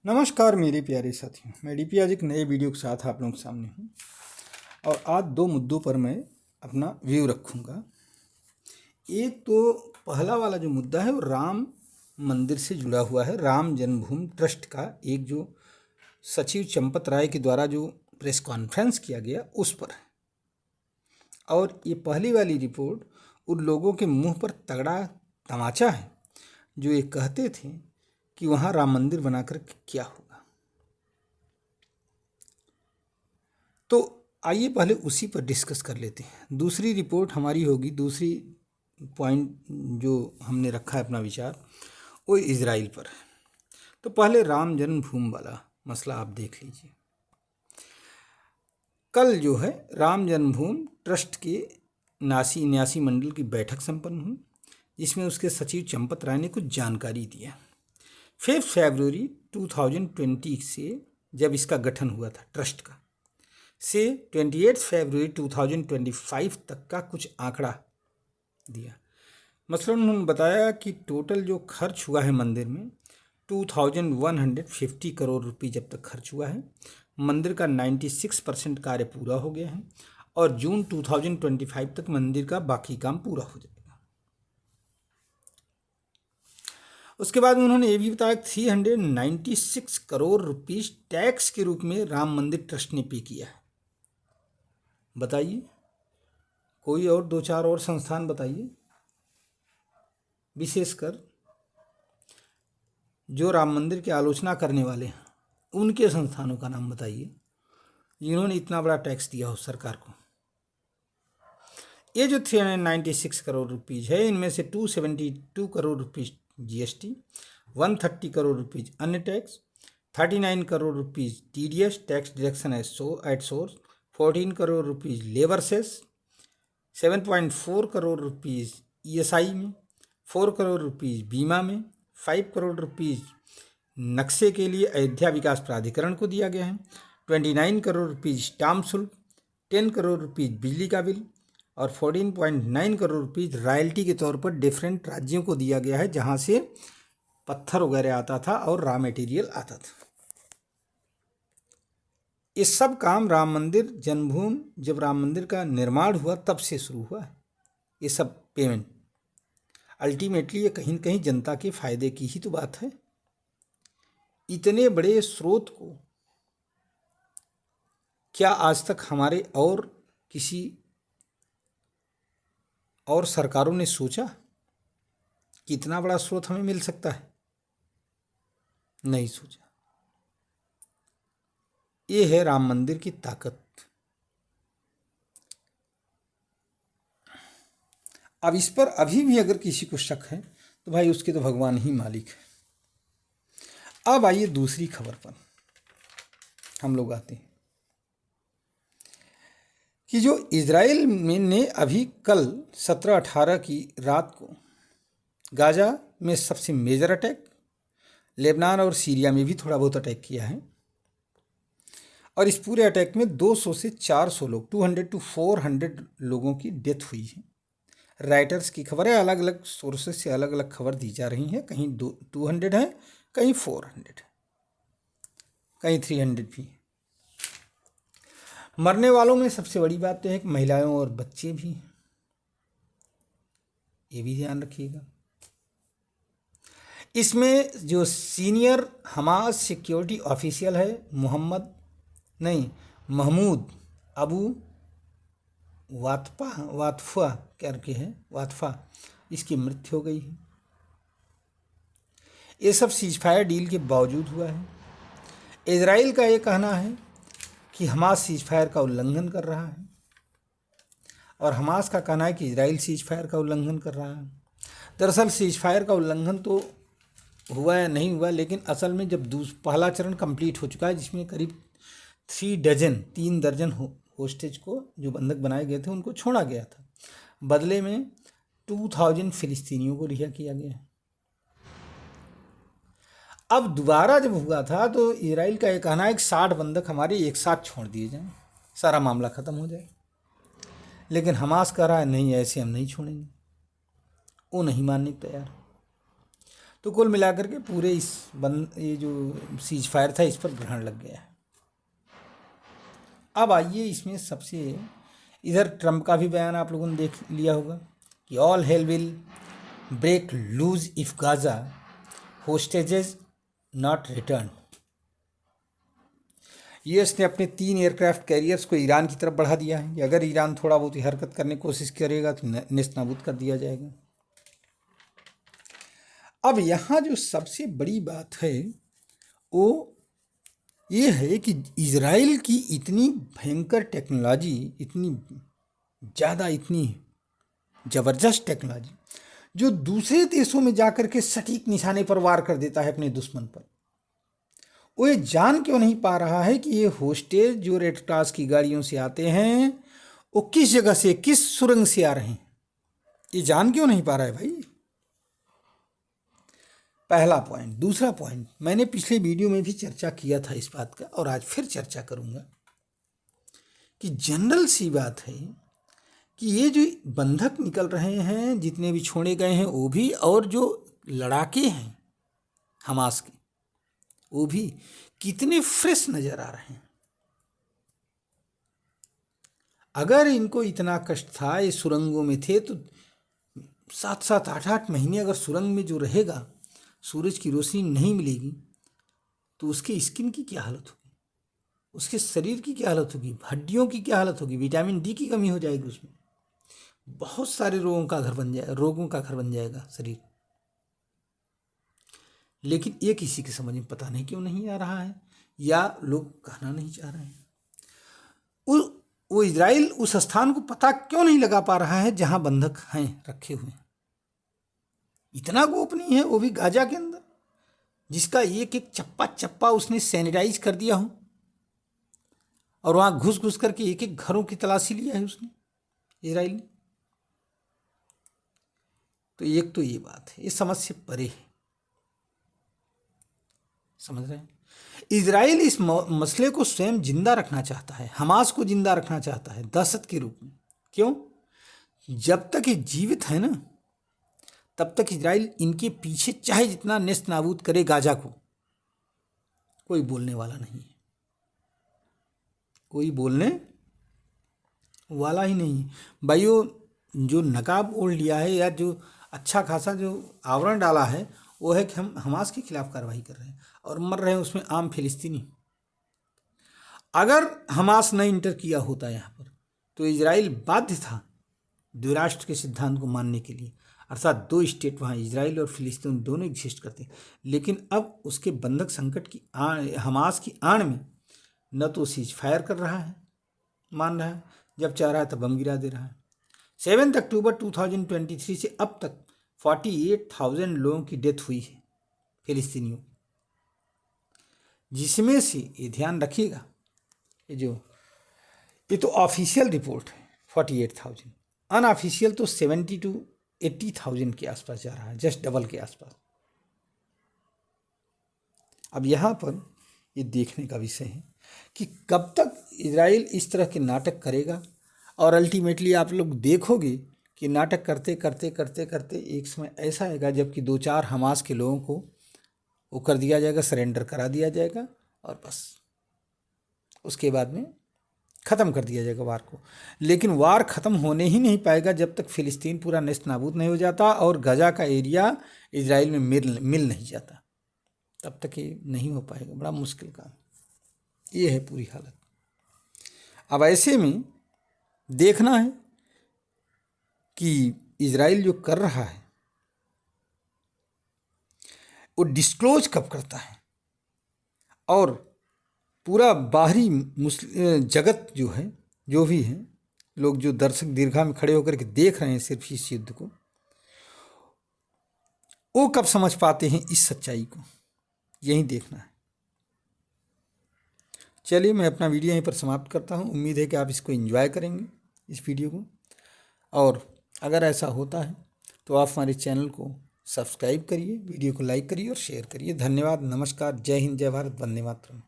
नमस्कार मेरे प्यारे साथियों, मैं डीपी आज एक नए वीडियो के साथ आप लोगों के सामने हूँ। और आज दो मुद्दों पर मैं अपना व्यू रखूँगा। एक तो पहला वाला जो मुद्दा है वो राम मंदिर से जुड़ा हुआ है। राम जन्मभूमि ट्रस्ट का एक जो सचिव चंपत राय के द्वारा जो प्रेस कॉन्फ्रेंस किया गया उस पर है। और ये पहली वाली रिपोर्ट उन लोगों के मुंह पर तगड़ा तमाचा है जो ये कहते थे कि वहाँ राम मंदिर बनाकर क्या होगा। तो आइए पहले उसी पर डिस्कस कर लेते हैं। दूसरी रिपोर्ट हमारी होगी, दूसरी पॉइंट जो हमने रखा है अपना विचार, वो इजराइल पर है। तो पहले राम जन्मभूमि वाला मसला आप देख लीजिए। कल जो है राम जन्मभूमि ट्रस्ट के न्यासी मंडल की बैठक संपन्न हुई, जिसमें उसके सचिव चंपत राय ने कुछ जानकारी दिया। 5 फरवरी 2020 से जब इसका गठन हुआ था ट्रस्ट का, से 28 फरवरी 2025 तक का कुछ आंकड़ा दिया। मसलन उन्होंने बताया कि टोटल जो खर्च हुआ है मंदिर में 2150 करोड़ रुपये जब तक खर्च हुआ है। मंदिर का 96% कार्य पूरा हो गया है और जून 2025 तक मंदिर का बाकी काम पूरा हो जाएगा। उसके बाद उन्होंने ये भी बताया 396 करोड़ रुपीस टैक्स के रूप में राम मंदिर ट्रस्ट ने पे किया है। बताइए, कोई और दो चार और संस्थान बताइए, विशेषकर जो राम मंदिर की आलोचना करने वाले हैं उनके संस्थानों का नाम बताइए जिन्होंने इतना बड़ा टैक्स दिया हो सरकार को। ये जो 396 करोड़ रुपीज़ है, इनमें से 272 crore rupees GST, 130 crore rupees अन्य tax, 39 crore rupees TDS tax deduction at source, 14 crore rupees labour cess, 7.4 crore rupees ESI में, 4 करोड़ रुपीज़ बीमा में, 5 करोड़ रुपीज़ नक्शे के लिए अयोध्या विकास प्राधिकरण को दिया गया है, 29 करोड़ रुपीज़ स्टाम्प शुल्क, 10 करोड़ रुपीज़ बिजली का बिल और 14.9 करोड़ रुपीज़ रॉयल्टी के तौर पर डिफरेंट राज्यों को दिया गया है जहां से पत्थर वगैरह आता था और रॉ मटेरियल आता था। ये सब काम राम मंदिर जन्मभूमि जब राम मंदिर का निर्माण हुआ तब से शुरू हुआ है। ये सब पेमेंट अल्टीमेटली ये कहीं न कहीं जनता के फायदे की ही तो बात है। इतने बड़े स्रोत को क्या आज तक हमारे और किसी और सरकारों ने सोचा कि इतना बड़ा स्रोत हमें मिल सकता है? नहीं सोचा। ये है राम मंदिर की ताकत। अब इस पर अभी भी अगर किसी को शक है तो भाई उसके तो भगवान ही मालिक है। अब आइए दूसरी खबर पर हम लोग आते हैं कि जो इजराइल में ने अभी कल 17-18 की रात को गाजा में सबसे मेजर अटैक, लेबनान और सीरिया में भी थोड़ा बहुत अटैक किया है और इस पूरे अटैक में 200 से 400 लोग 200 to 400 लोगों की डेथ हुई है। राइटर्स की खबर है, अलग अलग सोर्सेस से अलग अलग खबर दी जा रही हैं। कहीं 200 है, कहीं 400 है, कहीं 300 भी है। मरने वालों में सबसे बड़ी बात तो है कि महिलाएं और बच्चे भी हैं, ये भी ध्यान रखिएगा। इसमें जो सीनियर हमास सिक्योरिटी ऑफिशियल है महमूद अबू वातफा करके है, वातफा, इसकी मृत्यु हो गई है। ये सब सीजफायर डील के बावजूद हुआ है। इजराइल का ये कहना है कि हमास सीजफायर का उल्लंघन कर रहा है और हमास का कहना है कि इजराइल सीजफायर का उल्लंघन कर रहा है। दरअसल सीजफायर का उल्लंघन तो हुआ या नहीं हुआ, लेकिन असल में जब पहला चरण कंप्लीट हो चुका है जिसमें करीब 3 दर्जन होस्टेज को जो बंधक बनाए गए थे उनको छोड़ा गया था, बदले में 2000 फिलिस्तीनियों को रिहा किया गया। अब दोबारा जब हुआ था तो इजराइल का ये कहना है कि 60 बंधक हमारे एक साथ छोड़ दिए जाएं, सारा मामला ख़त्म हो जाए। लेकिन हमास कह रहा है नहीं, ऐसे हम नहीं छोड़ेंगे, वो नहीं मानने को तैयार। तो कुल मिलाकर के पूरे ये जो सीज फायर था इस पर ग्रहण लग गया है। अब आइए इसमें सबसे इधर ट्रंप का भी बयान आप लोगों ने देख लिया होगा कि all hell will break loose if Gaza hostages not return. US ने अपने 3 एयरक्राफ्ट कैरियर्स को ईरान की तरफ बढ़ा दिया है कि अगर ईरान थोड़ा बहुत ही हरकत करने की कोशिश करेगा तो नेस्तनाबूद कर दिया जाएगा। अब यहाँ जो सबसे बड़ी बात है वो ये है कि इजराइल की इतनी भयंकर टेक्नोलॉजी, इतनी ज़्यादा, इतनी ज़बरदस्त टेक्नोलॉजी जो दूसरे देशों में जाकर के सटीक निशाने पर वार कर देता है अपने दुश्मन पर, वो ये जान क्यों नहीं पा रहा है कि ये होस्टेज जो रेड क्रॉस की गाड़ियों से आते हैं वो किस जगह से, किस सुरंग से आ रहे हैं, ये जान क्यों नहीं पा रहा है भाई। पहला पॉइंट। दूसरा पॉइंट, मैंने पिछले वीडियो में भी चर्चा किया था इस बात का और आज फिर चर्चा करूंगा कि जनरल सी बात है कि ये जो बंधक निकल रहे हैं, जितने भी छोड़े गए हैं वो भी, और जो लड़ाके हैं हमास के वो भी कितने फ्रेश नजर आ रहे हैं। अगर इनको इतना कष्ट था, ये सुरंगों में थे, तो 7-7, 8-8 महीने अगर सुरंग में जो रहेगा, सूरज की रोशनी नहीं मिलेगी, तो उसके स्किन की क्या हालत होगी, उसके शरीर की क्या हालत होगी, हड्डियों की क्या हालत होगी, विटामिन डी की कमी हो जाएगी, उसमें बहुत सारे रोगों का घर बन जाएगा शरीर। लेकिन ये किसी के समझ में पता नहीं क्यों नहीं आ रहा है, या लोग कहना नहीं चाह रहे हैं। वो इजराइल उस स्थान को पता क्यों नहीं लगा पा रहा है जहां बंधक हैं रखे हुए। इतना गोपनीय है, वो भी गाजा के अंदर, जिसका एक एक चप्पा चप्पा उसने सैनिटाइज कर दिया हो, और वहां घुस घुस करके एक एक घरों की तलाशी लिया है उसने, इजराइल ने। तो एक तो ये बात है, ये समझ से परे है, समझ रहे हैं। इजराइल इस मसले को स्वयं जिंदा रखना चाहता है, हमास को जिंदा रखना चाहता है दहशत के रूप में। क्यों? जब तक ये जीवित है ना, तब तक इजराइल इनके पीछे चाहे जितना नेस्त नाबूद करे गाजा को, कोई बोलने वाला नहीं है, कोई बोलने वाला ही नहीं है। भाइयों, जो नकाब ओढ़ लिया है या जो अच्छा खासा जो आवरण डाला है, वो है कि हम हमास के खिलाफ कार्रवाई कर रहे हैं और मर रहे हैं उसमें आम फिलिस्तीनी। अगर हमास न इंटर किया होता यहाँ पर, तो इजराइल बाध्य था द्विराष्ट्र के सिद्धांत को मानने के लिए, अर्थात 2 स्टेट वहाँ इजराइल और फिलिस्तीन दोनों एग्जिस्ट करते। लेकिन अब उसके बंधक संकट की हमास की आड़ में न तो सीज फायर कर रहा है, मान रहा है, जब चाह रहा है तब बम गिरा दे रहा है। 7 अक्टूबर 2023 से अब तक 48,000 लोगों की डेथ हुई है फिलिस्तीनियों, जिसमें से ये ध्यान रखिएगा, ये तो ऑफिशियल रिपोर्ट है 48,000, अनऑफिशियल तो 70 to 80,000 के आसपास जा रहा है, जस्ट डबल के आसपास। अब यहाँ पर ये देखने का विषय है कि कब तक इजराइल इस तरह के नाटक करेगा, और अल्टीमेटली आप लोग देखोगे कि नाटक करते करते करते करते एक समय ऐसा आएगा जबकि 2-4 हमास के लोगों को वो कर दिया जाएगा, सरेंडर करा दिया जाएगा, और बस उसके बाद में ख़त्म कर दिया जाएगा वार को। लेकिन वार ख़त्म होने ही नहीं पाएगा जब तक फिलिस्तीन पूरा नेस्त नाबूद नहीं हो जाता और गजा का एरिया इजराइल में मिल नहीं जाता, तब तक ये नहीं हो पाएगा। बड़ा मुश्किल काम, ये है पूरी हालत। अब ऐसे में देखना है कि इजराइल जो कर रहा है वो डिस्क्लोज कब करता है, और पूरा बाहरी जगत जो है, जो भी है लोग, जो दर्शक दीर्घा में खड़े होकर के देख रहे हैं सिर्फ इस युद्ध को, वो कब समझ पाते हैं इस सच्चाई को, यही देखना है। चलिए, मैं अपना वीडियो यहीं पर समाप्त करता हूँ। उम्मीद है कि आप इसको एंजॉय करेंगे, इस वीडियो को, और अगर ऐसा होता है तो आप हमारे चैनल को सब्सक्राइब करिए, वीडियो को लाइक करिए और शेयर करिए। धन्यवाद, नमस्कार, जय हिंद, जय भारत, वंदे मातरम।